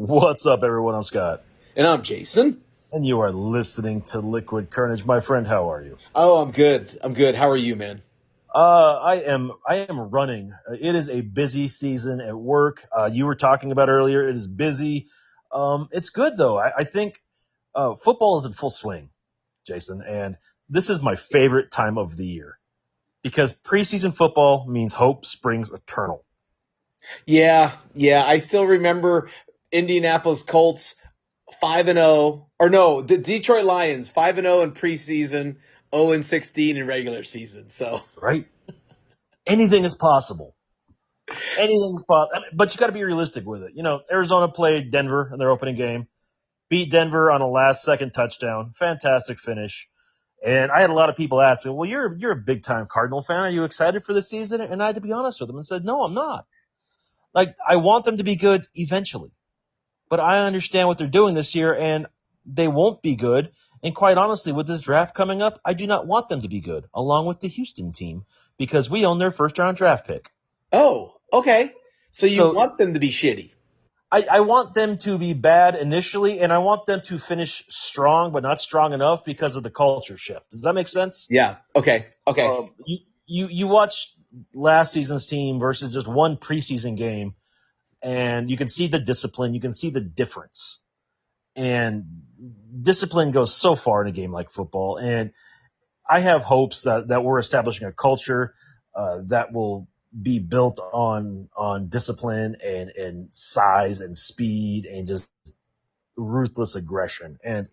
What's up, everyone? I'm Scott, And I'm Jason. and you are listening to Liquid Carnage. My friend, how are you? Oh, I'm good. I'm good. How are you, man? I am running. It is a busy season at work. You were talking about earlier. It is busy. It's good though. I think football is in full swing, Jason, and this is my favorite time of the year because preseason football means hope springs eternal. Yeah. I still remember Indianapolis Colts 5-0, or no, the Detroit Lions 5-0 in preseason, 0-16 in regular season. So Right? Anything is possible. Anything's possible, but you got to be realistic with it. Arizona played Denver in their opening game. Beat Denver on a last second touchdown. Fantastic finish. And I had a lot of people asking, well, you're a big time Cardinal fan. Are you excited for the season? And I had to be honest with them and said, no, I'm not. Like, I want them to be good eventually. But I understand what they're doing this year, and they won't be good. And quite honestly, with this draft coming up, I do not want them to be good, along with the Houston team, because we own their first round draft pick. oh, okay. So you So want them to be shitty. I want them to be bad initially, and I want them to finish strong, but not strong enough because of the culture shift. Does that make sense? Yeah. Okay. You watch last season's team versus just one preseason game, and you can see the discipline, you can see the difference, and discipline goes so far in a game like football. And I have hopes that we're establishing a culture that will be built on discipline and size and speed and just ruthless aggression. And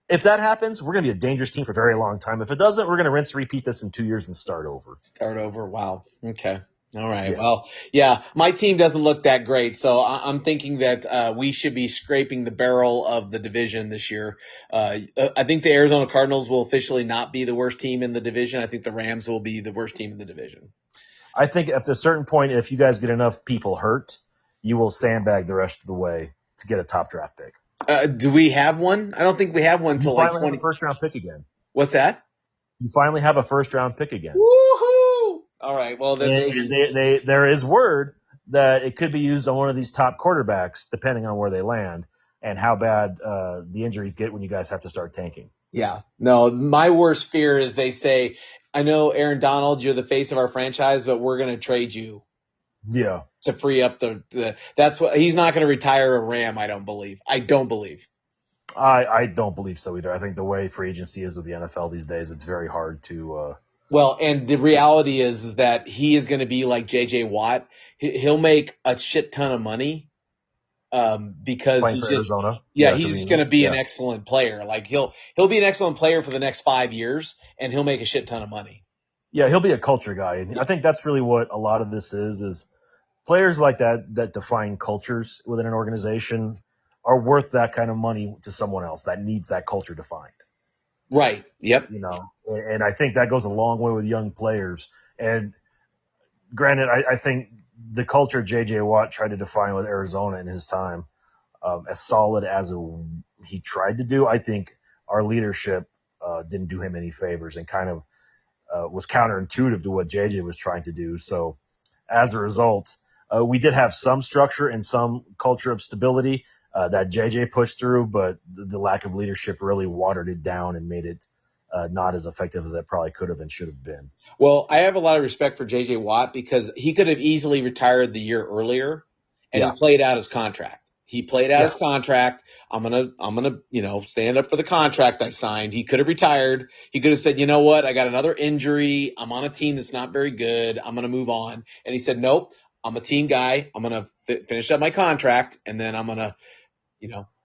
if that happens, we're going to be a dangerous team for a very long time. If it doesn't, we're going to rinse and repeat this in 2 years and start over. Start over. Wow. Okay. All right. Yeah. Well, yeah, my team doesn't look that great, so I'm thinking that we should be scraping the barrel of the division this year. I think the Arizona Cardinals will officially not be the worst team in the division. I think the Rams will be the worst team in the division. I think at a certain point, if you guys get enough people hurt, you will sandbag the rest of the way to get a top draft pick. Do we have one? I don't think we have one You until like finally 20. have a first round pick again. What's that? You finally have a first round pick again. Woohoo! All right. Well, then And there is word that it could be used on one of these top quarterbacks, depending on where they land and how bad the injuries get when you guys have to start tanking. yeah. No, my worst fear is they say, I know Aaron Donald, you're the face of our franchise, but we're going to trade you Yeah. to free up the that's what he's not going to retire a Ram. I don't believe. I don't believe. I don't believe so either. I think the way free agency is with the NFL these days, it's very hard to. Well, and the reality is that he is going to be like J.J. Watt. He'll make a shit ton of money because Playing he's for just Arizona. yeah, Yeah, he's going to be an yeah. excellent player. Like he'll be an excellent player for the next 5 years, and he'll make a shit ton of money. Yeah, he'll be a culture guy. And I think that's really what a lot of this is players like that define cultures within an organization are worth that kind of money to someone else that needs that culture defined. Right. Yep. And I think that goes a long way with young players. And granted, I think the culture J.J. Watt tried to define with Arizona in his time, as solid as he tried to do, I think our leadership didn't do him any favors and kind of was counterintuitive to what J.J. was trying to do. So as a result, we did have some structure and some culture of stability that J.J. pushed through, but the lack of leadership really watered it down and made it not as effective as it probably could have and should have been. Well, I have a lot of respect for J.J. Watt because he could have easily retired the year earlier, and Yeah. he played out his contract. He played out Yeah. his contract. I'm gonna, stand up for the contract I signed. He could have retired. He could have said, you know what? I got another injury. I'm on a team that's not very good. I'm gonna move on. And he said, nope. I'm a team guy. I'm gonna finish up my contract, and then I'm gonna,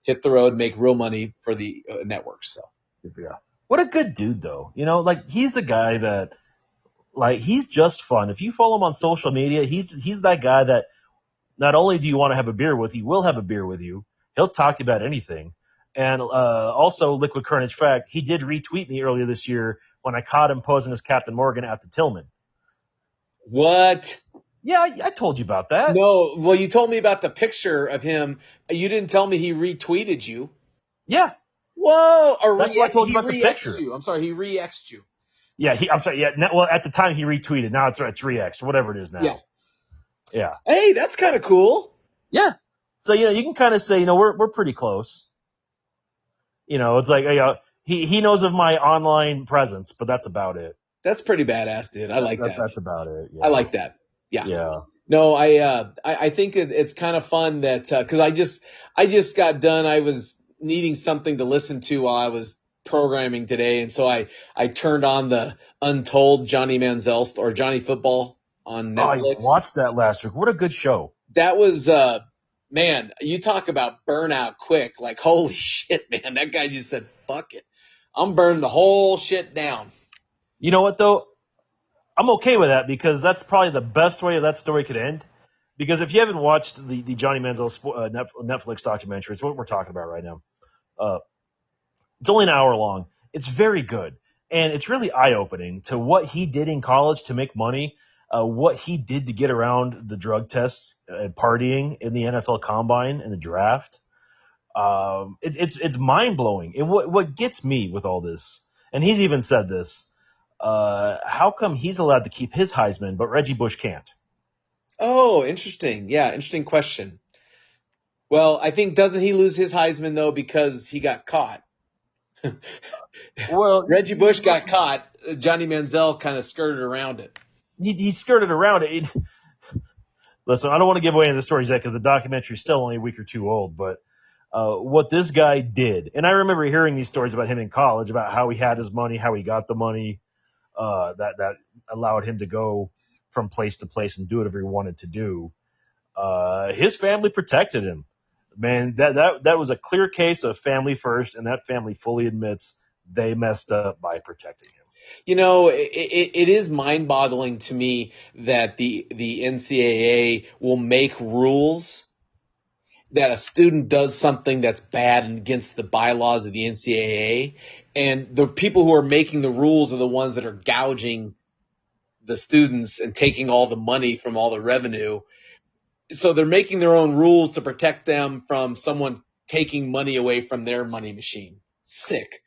hit the road, make real money for the networks. So. Yeah. What a good dude, though. Like he's the guy that, like, he's just fun. If you follow him on social media, he's that guy that not only do you want to have a beer with, he will have a beer with you. He'll talk to you about anything. And also, Liquid Carnage fact, he did retweet me earlier this year when I caught him posing as Captain Morgan at the Tillman. What? Yeah, I told you about that. No, well, you told me about the picture of him. You didn't tell me he retweeted you. Yeah, Whoa! Or that's why I told you about the re-X'd picture. you. I'm sorry, he re-X'd you. Yeah, I'm sorry. Yeah, well, at the time he retweeted. Now it's 3x or whatever it is now. Yeah. Yeah. Hey, that's kind of cool. Yeah. So, you can kind of say, we're pretty close. It's like, he knows of my online presence, but that's about it. That's pretty badass, dude. I like that. That's about it. I Yeah. like that. Yeah. Yeah. No, I think it's kind of fun that, cause I just got done. I was needing something to listen to while I was programming today. And so I turned on the Untold Johnny Manziel or Johnny Football on Oh, I Netflix. watched that last week. What a good show. That was, man, you talk about burnout quick. Like, holy shit, man. That guy just said, fuck it. I'm burning the whole shit down. You know what, though? I'm okay with that because that's probably the best way that story could end. Because if you haven't watched the Johnny Manziel Netflix documentary, it's what we're talking about right now. It's only an hour long. It's very good. And it's really eye-opening to what he did in college to make money, what he did to get around the drug tests and partying in the NFL Combine and the draft. It's mind-blowing. And what gets me with all this, and he's even said this, how come he's allowed to keep his Heisman, but Reggie Bush can't? Oh, interesting. Yeah, interesting question. Well, I think doesn't he lose his Heisman though because he got caught? Well, Reggie Bush got caught. Johnny Manziel kind of skirted around it. he skirted around it. Listen, I don't want to give away any of the stories yet because the documentary's still only a week or two old, but what this guy did, and I remember hearing these stories about him in college, about how he had his money, how he got the money, that allowed him to go from place to place and do whatever he wanted to do. His family protected him. Man, that was a clear case of family first, and that family fully admits they messed up by protecting him. It is mind-boggling to me that the NCAA will make rules that a student does something that's bad and against the bylaws of the NCAA, and the people who are making the rules are the ones that are gouging the students and taking all the money from all the revenue. So they're making their own rules to protect them from someone taking money away from their money machine. Sick.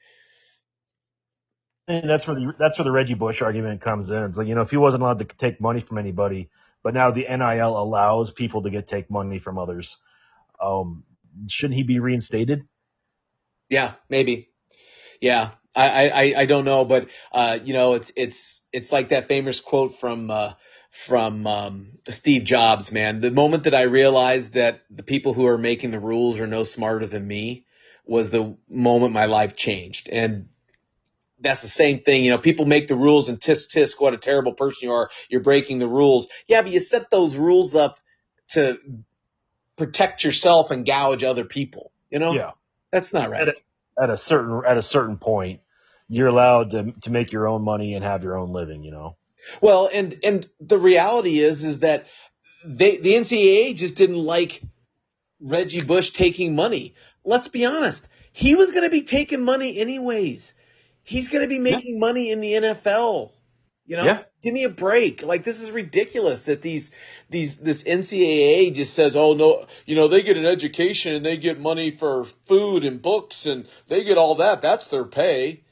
And that's where the Reggie Bush argument comes in. It's like, if he wasn't allowed to take money from anybody, but now the NIL allows people to take money from others, shouldn't he be reinstated? Yeah, maybe. Yeah, I don't know, but it's like that famous quote from Steve Jobs, man. The moment that I realized that the people who are making the rules are no smarter than me was the moment my life changed. And that's the same thing. People make the rules and tisk tisk, what a terrible person you are. You're breaking the rules. Yeah, but you set those rules up to protect yourself and gouge other people. Yeah, that's not right. At a certain point, you're allowed to make your own money and have your own living. Well, and the reality is that the NCAA just didn't like Reggie Bush taking money. Let's be honest. He was going to be taking money anyways. He's going to be making money in the NFL. Give me a break. Like, this is ridiculous that this NCAA just says, oh no, they get an education and they get money for food and books and they get all that. That's their pay.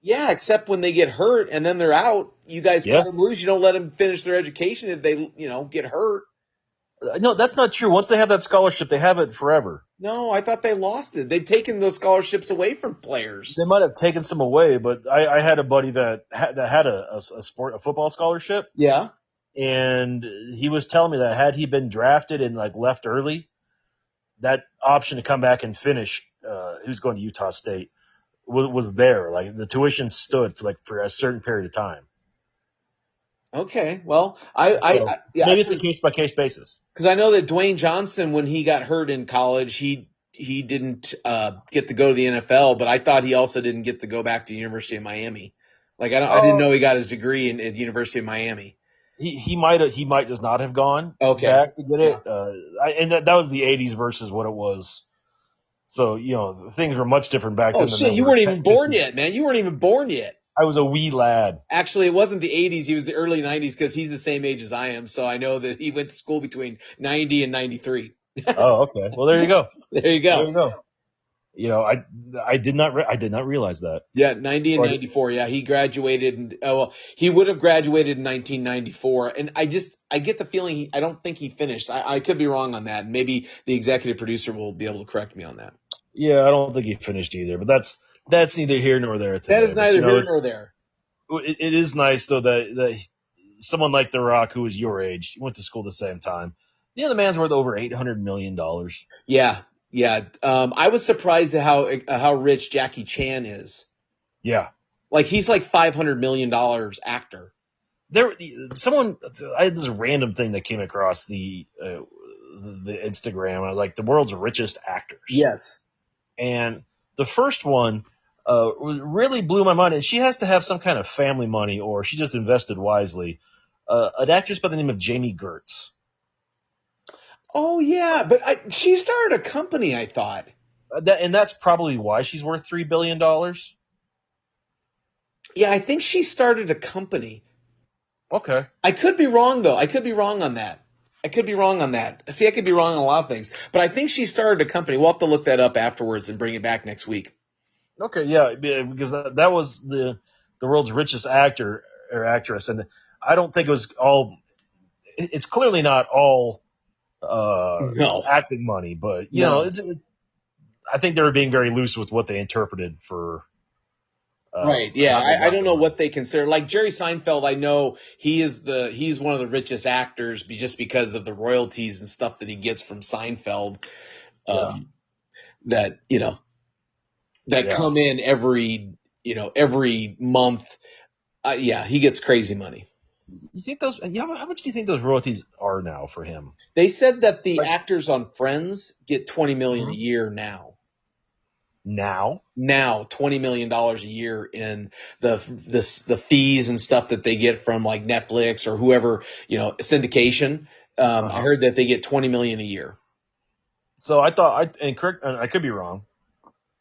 Yeah, except when they get hurt and then they're out, you guys cut them loose. You don't let them finish their education if they, get hurt. No, that's not true. Once they have that scholarship, they have it forever. No, I thought they lost it. They've taken those scholarships away from players. They might have taken some away, but I had a buddy that had a football scholarship. Yeah. And he was telling me that had he been drafted and left early, that option to come back and finish, he was going to Utah State, was there. Like, the tuition stood for a certain period of time. Okay, well, maybe it's a case by case basis. Because I know that Dwayne Johnson, when he got hurt in college, he didn't get to go to the NFL, but I thought he also didn't get to go back to the University of Miami. I didn't know he got his degree at the University of Miami. He might just not have gone back to get it. And that was the 80s versus what it was. So, things were much different back then. Oh, shit, you weren't even born yet, man. You weren't even born yet. I was a wee lad. Actually, it wasn't the 80s. He was the early 90s because he's the same age as I am. So I know that he went to school between 90 and 93. Oh, okay. Well, there you go. There you go. I did not realize that. Yeah, 90 and Or 94. Yeah, he graduated. Well, he would have graduated in 1994. And I get the feeling I don't think he finished. I could be wrong on that. Maybe the executive producer will be able to correct me on that. yeah, I don't think he finished either. But that's neither here nor there That today. is But neither here nor there. it is nice though that someone like The Rock, who is your age, went to school at the same time. The man's worth over $800 million. Yeah, yeah. I was surprised at how rich Jackie Chan is. Yeah, Like he's like $500 million actor. I had this random thing that came across the Instagram. I was like, the world's richest actors. Yes. And the first one really blew my mind. And she has to have some kind of family money, or she just invested wisely. An actress by the name of Jamie Gertz. Oh yeah, but she started a company, I thought. And that's probably why she's worth $3 billion. Yeah, I think she started a company. Okay. I could be wrong though. I could be wrong on that. See, I could be wrong on a lot of things, but I think she started a company. We'll have to look that up afterwards and bring it back next week. Okay, yeah, because that was the world's richest actor or actress, and I don't think it was all. It's clearly not all No. acting money, but No. I think they were being very loose with what they interpreted for. Right. Yeah. I don't know money. what they consider. Like Jerry Seinfeld, I know he's one of the richest actors just because of the royalties and stuff that he gets from Seinfeld. That come in every month. Yeah, he gets crazy money. You think those? Yeah, how much do you think those royalties are now for him? They said that the actors on Friends get $20 million a year now. Now, $20 million a year in the fees and stuff that they get from like Netflix or whoever, syndication. I heard that they get $20 million a year. So I thought, and I could be wrong,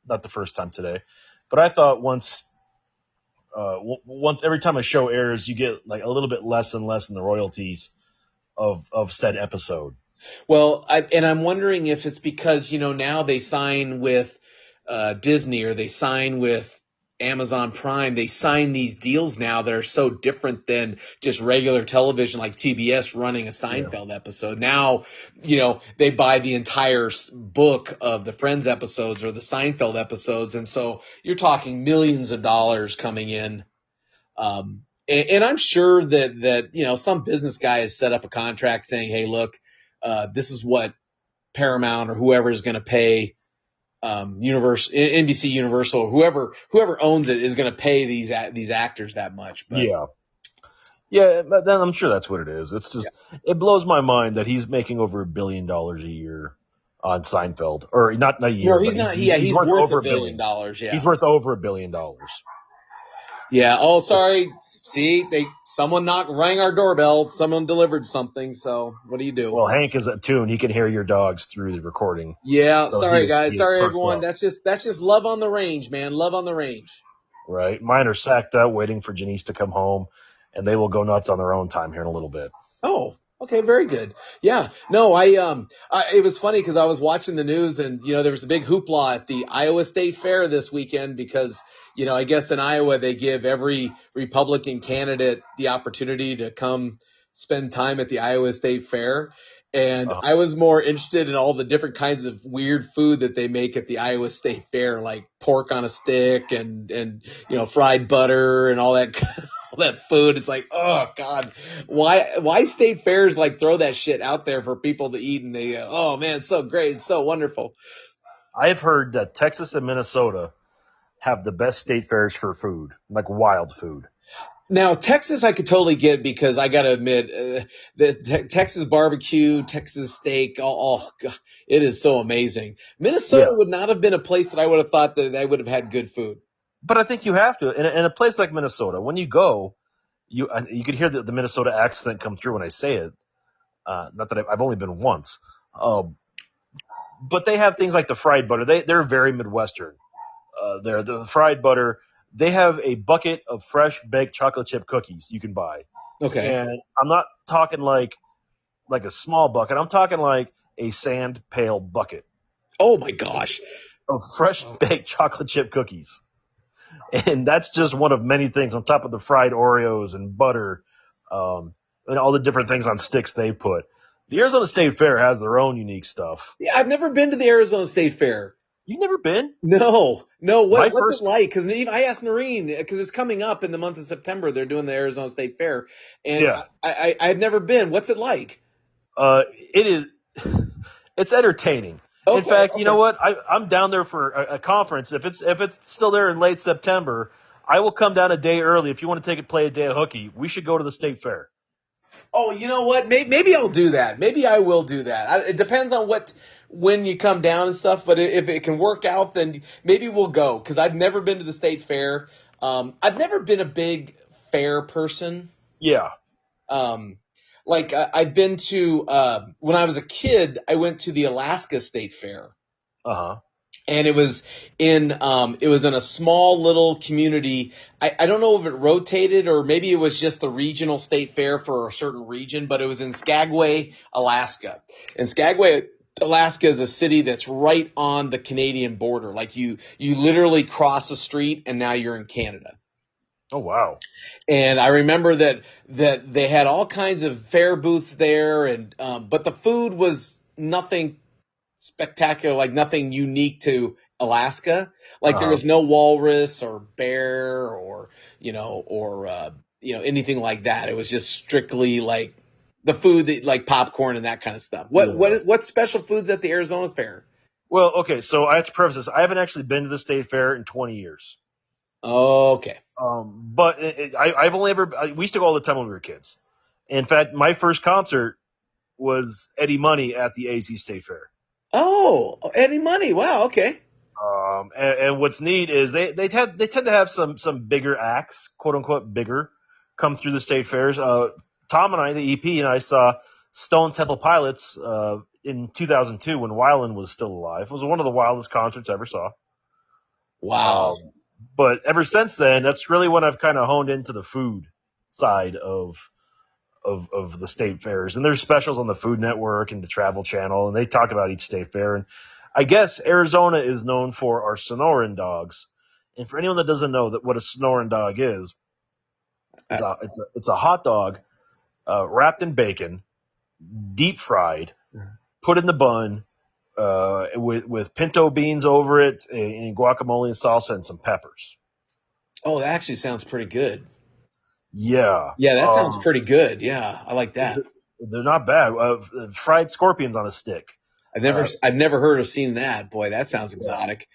not the first time today, but I thought once every time a show airs, you get like a little bit less and less in the royalties of said episode. Well, I'm wondering if it's because now they sign with Disney or they sign with Amazon Prime. They sign these deals now that are so different than just regular television like TBS running a Seinfeld episode. Now, they buy the entire book of the Friends episodes or the Seinfeld episodes. And so you're talking millions of dollars coming in. And I'm sure that some business guy has set up a contract saying, hey, look, this is what Paramount or whoever is going to pay NBC Universal, or whoever owns it is going to pay these actors that much. But. Yeah, but then I'm sure that's what it is. It's just it blows my mind that he's making over $1 billion a year on Seinfeld, or not a year. No, he's not. He's worth over $1 billion. Yeah, he's worth over $1 billion. Yeah. Oh, sorry. See, someone rang our doorbell. Someone delivered something. So what do you do? Well, Hank is attuned. He can hear your dogs through the recording. Yeah. So sorry, guys. Sorry, everyone. That's just love on the range, man. Love on the range. Right. Mine are sacked out, waiting for Janice to come home, and they will go nuts on their own time here in a little bit. Oh. Okay, very good. Yeah, no, it was funny because I was watching the news and, there was a big hoopla at the Iowa State Fair this weekend because, I guess in Iowa they give every Republican candidate the opportunity to come spend time at the Iowa State Fair. And I was more interested in all the different kinds of weird food that they make at the Iowa State Fair, like pork on a stick and fried butter and all that food. It's like, oh God, why state fairs like throw that shit out there for people to eat and they go, oh man, it's so great. It's so wonderful. I've heard that Texas and Minnesota have the best state fairs for food, like wild food. Now, Texas, I could totally get because I got to admit, the Texas barbecue, Texas steak, oh God, it is so amazing. Minnesota would not have been a place that I would have thought that I would have had good food. But I think you have to. In a place like Minnesota, when you go, you could hear the Minnesota accent come through when I say it. Not that I've only been once. But they have things like the fried butter. They're very Midwestern. The fried butter. They have a bucket of fresh baked chocolate chip cookies you can buy. Okay. And I'm not talking like a small bucket. I'm talking like a sand pail bucket. Oh my gosh. of fresh baked chocolate chip cookies. And that's just one of many things on top of the fried Oreos and butter, and all the different things on sticks they put. The Arizona State Fair has their own unique stuff. Yeah, I've never been to the Arizona State Fair. You've never been? No, no. My What's it first, like? Because I asked Noreen because it's coming up in the month of September. They're doing the Arizona State Fair, and yeah, I've never been. What's it like? it is. It's entertaining. In Okay, fact, you know okay. what? I'm down there for a conference. If it's still there in late September, I will come down a day early. If you want to take and play a day of hooky, we should go to the State Fair. Oh, you know what? Maybe I'll do that. Maybe I will do that. It depends on when you come down and stuff. But if it can work out, then maybe we'll go. Because I've never been to the state fair. I've never been a big fair person. Yeah. Um, I've been to when I was a kid, I went to the Alaska State Fair. Uh huh. And it was in a small little community. I don't know if it rotated or maybe it was just the regional state fair for a certain region, but it was in Skagway, Alaska. And Skagway, Alaska is a city that's right on the Canadian border. Like you literally cross the street and now you're in Canada. Oh wow. And I remember that they had all kinds of fair booths there and but the food was nothing spectacular, like nothing unique to Alaska. Like there Uh-huh. was no walrus or bear or anything like that. It was just strictly like the food that like popcorn and that kind of stuff. Yeah. What special foods at the Arizona Fair? Well, okay, so I have to preface this. I haven't actually been to the state fair in 20 years. Okay. But I've only ever, we used to go all the time when we were kids. In fact, my first concert was Eddie Money at the AZ State Fair. Oh, Eddie Money. Wow. Okay. And what's neat is they tend to have some bigger acts, quote unquote bigger, come through the state fairs. Tom and I, the EP, and I saw Stone Temple Pilots in 2002 when Weiland was still alive. It was one of the wildest concerts I ever saw. Wow. Um, but ever since then, that's really when I've kind of honed into the food side of the state fairs. And there's specials on the Food Network and the Travel Channel, and they talk about each state fair. And I guess Arizona is known for our Sonoran dogs. And for anyone that doesn't know that what a Sonoran dog is, Uh, it's a hot dog wrapped in bacon, deep fried, put in the bun, with pinto beans over it, and guacamole and salsa and some peppers. oh, that actually sounds pretty good. Yeah. Yeah, that sounds pretty good. Yeah, I like that. They're not bad. Fried scorpions on a stick. Uh, I've never heard or seen that. Boy, that sounds exotic.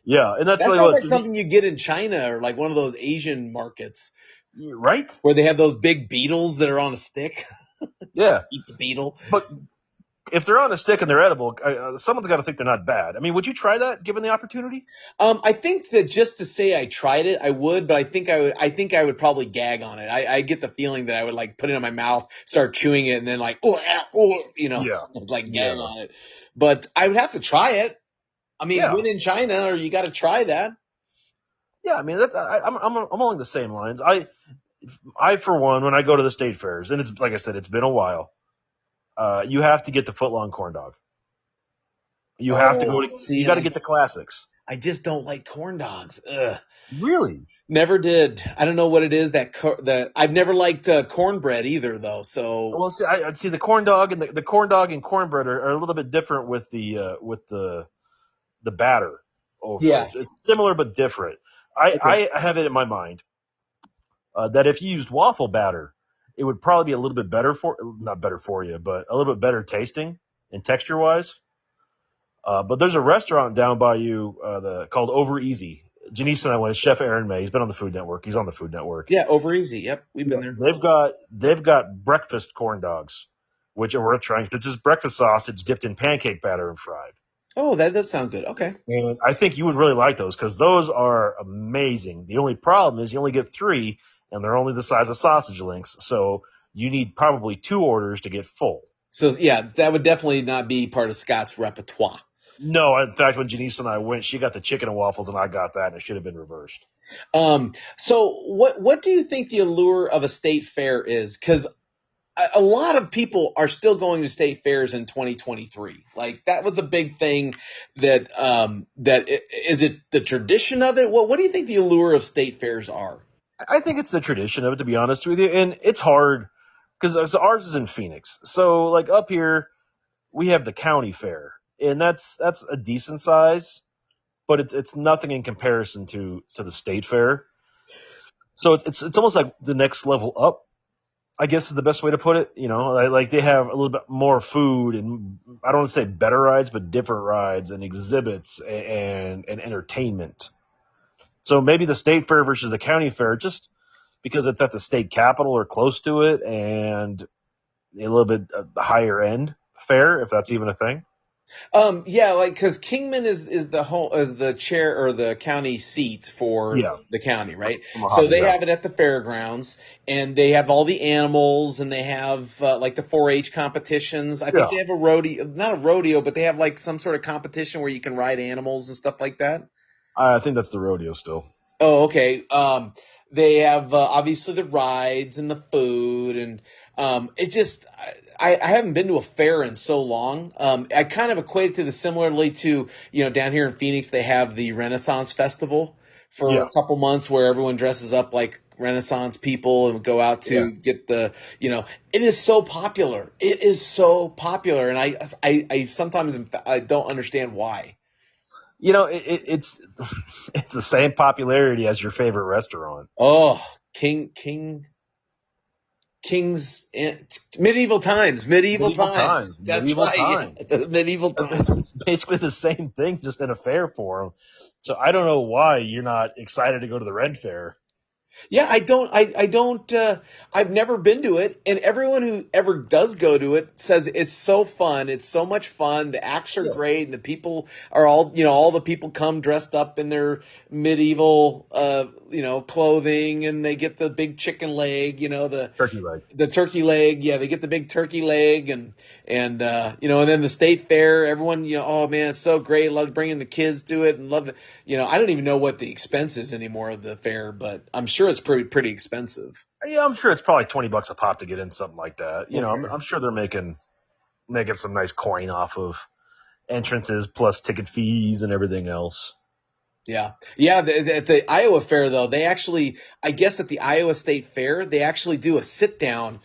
yeah, and that's That really sounds what like something you get in China or like one of those Asian markets right? where they have those big beetles that are on a stick. Yeah. Eat the beetle. But if they're on a stick and they're edible, someone's got to think they're not bad. I mean, would you try that given the opportunity? I think that just to say I tried it, I would, but I think I would probably gag on it. I get the feeling that I would like put it in my mouth, start chewing it, and then like, Yeah. like gag Yeah. on it. But I would have to try it. I mean, Yeah. when in China, or you got to try that. Yeah. I mean, I'm along the same lines. I for one, when I go to the state fairs, and it's like I said, it's been a while. You have to get the footlong corn dog. You have to go Oh, to. You see, got to get the classics. I just don't like corn dogs. Ugh. Really? Never did. I don't know what it is that I've never liked cornbread either though. So Well, see, I see the corn dog and the corn dog and cornbread are a little bit different with the batter over. yeah. It's similar but different. Okay. I have it in my mind that if you used waffle batter, it would probably be a little bit better for not better for you, but a little bit better tasting and texture wise. But there's a restaurant down by you called Over Easy. Janice and I went. Chef Aaron May. He's been on the Food Network. He's on the Food Network. Yeah, over easy. Yep, we've been there. They've got breakfast corn dogs, which are worth trying. It's just breakfast sausage dipped in pancake batter and fried. Oh, that does sound good. Okay. And I think you would really like those because those are amazing. The only problem is you only get three, and they're only the size of sausage links. So you need probably two orders to get full. So yeah, that would definitely not be part of Scott's repertoire. No, in fact, when Janice and I went, she got the chicken and waffles, and I got that, and it should have been reversed. So what do you think the allure of a state fair is? Because a lot of people are still going to state fairs in 2023. Like that was a big thing is it the tradition of it? What do you think the allure of state fairs are? I think it's the tradition of it, to be honest with you, and it's hard because ours is in Phoenix. So like up here, we have the county fair, and that's a decent size, but it's nothing in comparison to the state fair. So it's almost like the next level up, I guess is the best way to put it. Like they have a little bit more food and I don't want to say better rides, but different rides and exhibits and entertainment. So maybe the state fair versus the county fair, just because it's at the state capital or close to it and a little bit higher end fair, if that's even a thing. Yeah, like because Kingman is the chair or the county seat for Yeah. the county, right? So Mojave, they yeah. have it at the fairgrounds, and they have all the animals, and they have like the 4-H competitions. I think Yeah. they have a rodeo, not a rodeo, but they have like some sort of competition where you can ride animals and stuff like that. I think that's the rodeo still. Oh, okay. They have obviously the rides and the food, and it just I haven't been to a fair in so long. I kind of equate it to the similarly to down here in Phoenix they have the Renaissance Festival for Yeah. a couple months where everyone dresses up like Renaissance people and go out to get it is so popular. It is so popular, and I sometimes I don't understand why. It's it's the same popularity as your favorite restaurant. Oh, King's medieval times. Medieval times. That's Medieval right. times. Medieval times. It's basically the same thing, just in a fair form. So I don't know why you're not excited to go to the Red Fair. Yeah, I've never been to it, and everyone who ever does go to it says it's so fun. It's so much fun. The acts are great, and the people are all the people come dressed up in their medieval, clothing, and they get the big chicken leg, Turkey leg. the turkey leg. Yeah, they get the big turkey leg and then the state fair, everyone, oh man, it's so great. Love bringing the kids to it and love it. I don't even know what the expense is anymore of the fair, but I'm sure it's pretty expensive. Yeah, I'm sure it's probably $20 a pop to get in something like that. Okay. I'm sure they're making some nice coin off of entrances plus ticket fees and everything else. Yeah. Yeah. At the Iowa Fair, though, they actually, I guess at the Iowa State Fair, they actually do a sit down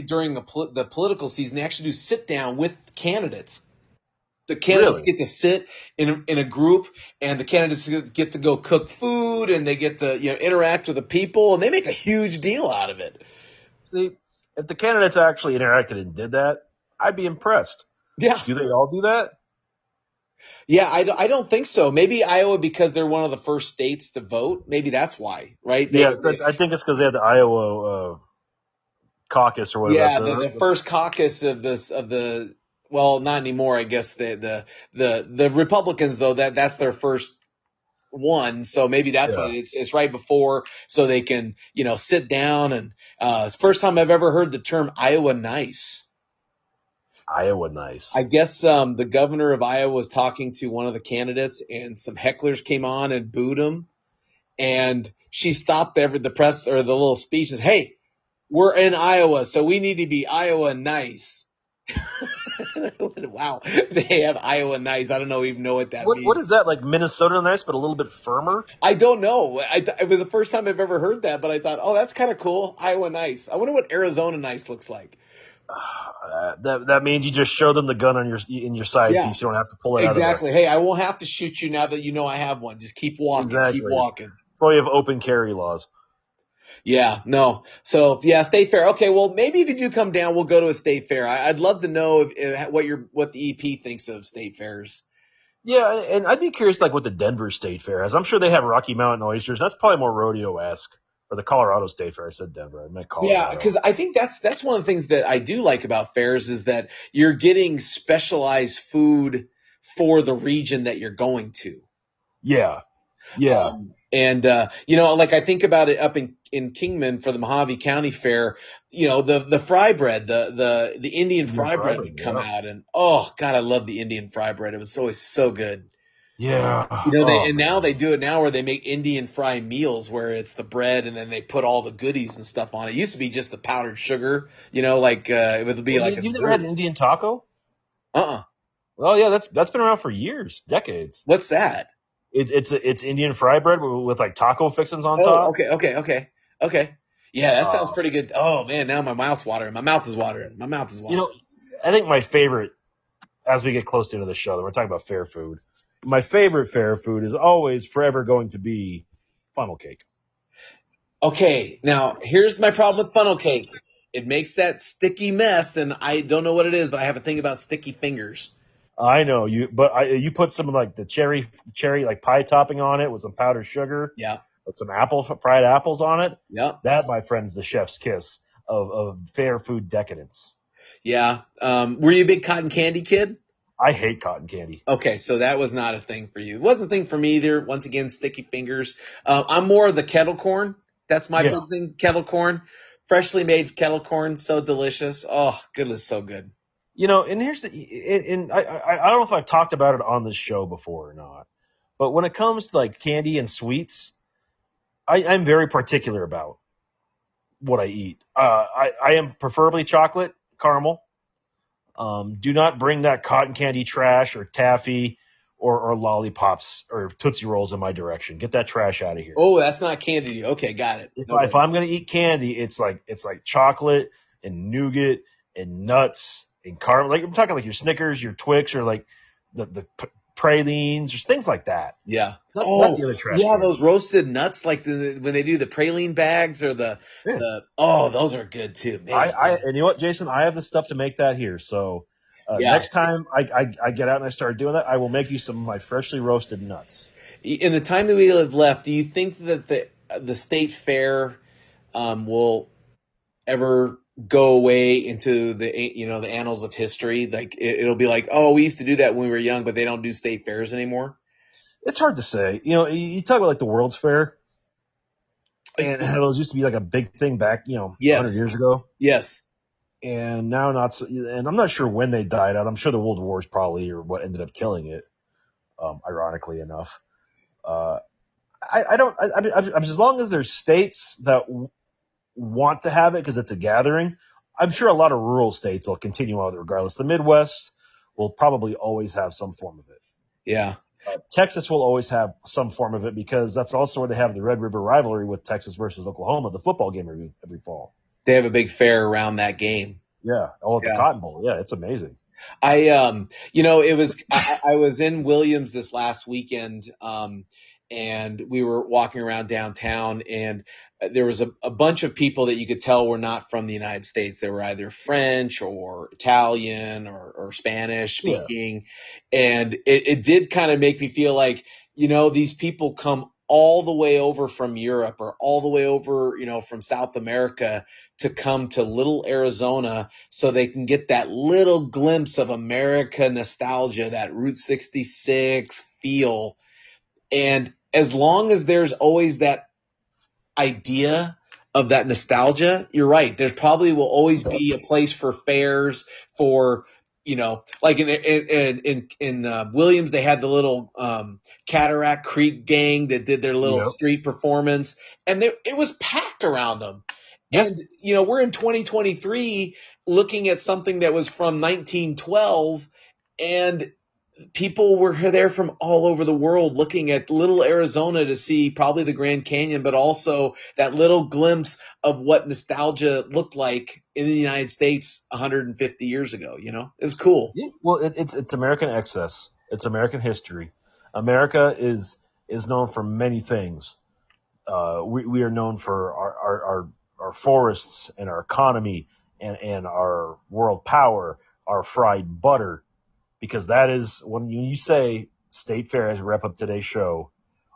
during the political season. They actually do sit down with candidates. The candidates Really? get to sit in a group, and the candidates get to go cook food, and they get to interact with the people, and they make a huge deal out of it. See, if the candidates actually interacted and did that, I'd be impressed. Yeah. Do they all do that? Yeah, I don't think so. Maybe Iowa because they're one of the first states to vote. Maybe that's why, right? I think it's because they have the Iowa caucus or whatever. Yeah, the first caucus of the well, not anymore. I guess the Republicans though that's their first one, so maybe that's why it's right before, so they can sit down and it's the first time I've ever heard the term Iowa nice. Iowa nice. I guess the governor of Iowa was talking to one of the candidates, and some hecklers came on and booed him, and she stopped the press or the little speech and said, "Hey, we're in Iowa, so we need to be Iowa nice." Wow, they have Iowa nice. I don't even know what that means. What is that, like Minnesota nice, but a little bit firmer? I don't know. It was the first time I've ever heard that, but I thought, oh, that's kind of cool. Iowa nice. I wonder what Arizona nice looks like. That means you just show them the gun in your side piece. You don't have to pull it out. Exactly. Hey, I won't have to shoot you now that you know I have one. Just keep walking. Exactly. Keep walking. That's why you have open carry laws. Yeah, no. So yeah, state fair. Okay, well maybe if you do come down, we'll go to a state fair. I'd love to know what the EP thinks of state fairs. Yeah, and I'd be curious like what the Denver State Fair has. I'm sure they have Rocky Mountain oysters. That's probably more rodeo-esque. Or the Colorado State Fair. I said Denver. I meant Colorado. Yeah, because I think that's one of the things that I do like about fairs is that you're getting specialized food for the region that you're going to. Yeah. Yeah. Like I think about it up in Kingman for the Mojave County Fair, the fry bread, the Indian fry bread would come out, and oh God, I love the Indian fry bread. It was always so good. Yeah. And now they do it now where they make Indian fry meals where it's the bread and then they put all the goodies and stuff on it. It used to be just the powdered sugar, like it would be like a You've never had dessert. an Indian taco? Uh-uh. Well, yeah, that's been around for years, decades. What's that? It's Indian fry bread with like taco fixings on Oh, top. okay. Yeah, that sounds Uh, pretty good. Oh man, now my mouth's watering. My mouth is watering. My mouth is you watering. know, I think my favorite, as we get close to the end of the show, that we're talking about fair food. My favorite fair food is always forever going to be funnel cake. Okay, now here's my problem with funnel cake. It makes that sticky mess, and I don't know what it is, but I have a thing about sticky fingers. I know you, but you put some like the cherry like pie topping on it with some powdered sugar, Yeah, with some fried apples on it. yep, That, my friend, is the chef's kiss of fair food decadence. yeah. Were you a big cotton candy kid? I hate cotton candy. Okay, so that was not a thing for you. It wasn't a thing for me either. Once again, sticky fingers. I'm more of the kettle corn. That's my Yeah. big thing. Kettle corn, freshly made kettle corn, so delicious. Oh, goodness, so good. And here's I don't know if I've talked about it on this show before or not, but when it comes to like candy and sweets, I'm very particular about what I eat. I am preferably chocolate, caramel. Do not bring that cotton candy trash or taffy or lollipops or Tootsie Rolls in my direction. Get that trash out of here. Oh, that's not candy. Okay, got it. If I'm gonna eat candy, it's like chocolate and nougat and nuts and caramel. Like I'm talking like your Snickers, your Twix, or like the pralines, or things like that. Yeah. Not the other trash yeah, cans. those roasted nuts, like when they do the praline bags or Yeah. those are good too. Man. And you know what, Jason? I have the stuff to make that here. So Yeah. next time I get out and I start doing that, I will make you some of my freshly roasted nuts. In the time that we have left, do you think that the state fair will ever go away into the annals of history? Like it'll be like, oh, we used to do that when we were young, but they don't do state fairs anymore. It's hard to say. You talk about like the World's Fair, and those used to be like a big thing back, 100 years ago. Yes. And now not so, and I'm not sure when they died out. I'm sure the World Wars probably are what ended up killing it. Ironically enough, I don't. As long as there's states that want to have it because it's a gathering, I'm sure a lot of rural states will continue on it regardless. The Midwest will probably always have some form of it. Yeah. Texas will always have some form of it because that's also where they have the Red River rivalry with Texas versus Oklahoma, the football game every fall. They have a big fair around that game. Yeah. At the Cotton Bowl. Yeah, it's amazing. I was in Williams this last weekend, and we were walking around downtown, and there was a bunch of people that you could tell were not from the United States. They were either French or Italian or Spanish speaking. Yeah. And it did kind of make me feel like, these people come all the way over from Europe or all the way over, from South America to come to Little Arizona so they can get that little glimpse of America nostalgia, that Route 66 feel. And as long as there's always that idea of that nostalgia, you're right. There probably will always be a place for fairs for, like in Williams, they had the little Cataract Creek gang that did their little street performance, and it was packed around them. Yep. And, we're in 2023 looking at something that was from 1912, and people were there from all over the world looking at Little Arizona to see probably the Grand Canyon, but also that little glimpse of what nostalgia looked like in the United States 150 years ago. It was cool. Yeah. Well, it's American excess. It's American history. America is known for many things. We are known for our forests and our economy and our world power, our fried butter. Because that is, when you say State Fair as we wrap up today's show,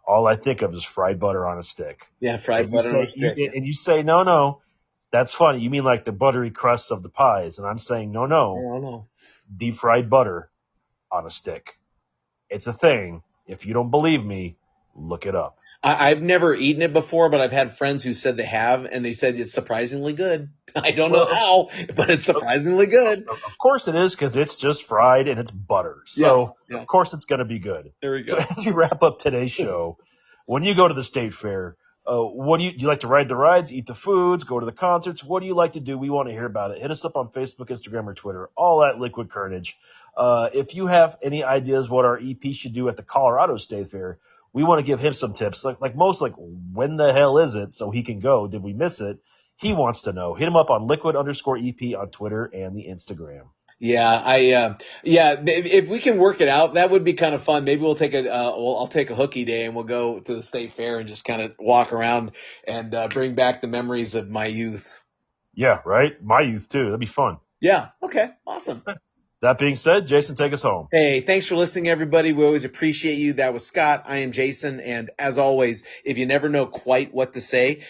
all I think of is fried butter on a stick. Yeah, fried butter on a stick. And you say, no, that's funny. You mean like the buttery crusts of the pies. And I'm saying, no. Deep fried butter on a stick. It's a thing. If you don't believe me, look it up. I've never eaten it before, but I've had friends who said they have, and they said it's surprisingly good. I don't know Well, how, but it's surprisingly good. of course it is because it's just fried and it's butter. So Yeah. of course it's going to be good. There we So go. as we wrap up today's show, when you go to the state fair, what do you like to ride the rides, eat the foods, go to the concerts? What do you like to do? We want to hear about it. Hit us up on Facebook, Instagram, or Twitter, all at Liquid Carnage. If you have any ideas what our EP should do at the Colorado State Fair, we want to give him some tips. Like most, like when the hell is it so he can go? Did we miss it? He wants to know. Hit him up on liquid_EP on Twitter and the Instagram. Yeah, if we can work it out, that would be kind of fun. Maybe we'll take I'll take a hooky day and we'll go to the state fair and just kind of walk around and bring back the memories of my youth. Yeah, right? My youth too. That'd be fun. Yeah. Okay. Awesome. That being said, Jason, take us home. Hey, thanks for listening, everybody. We always appreciate you. That was Scott. I am Jason. And as always, if you never know quite what to say,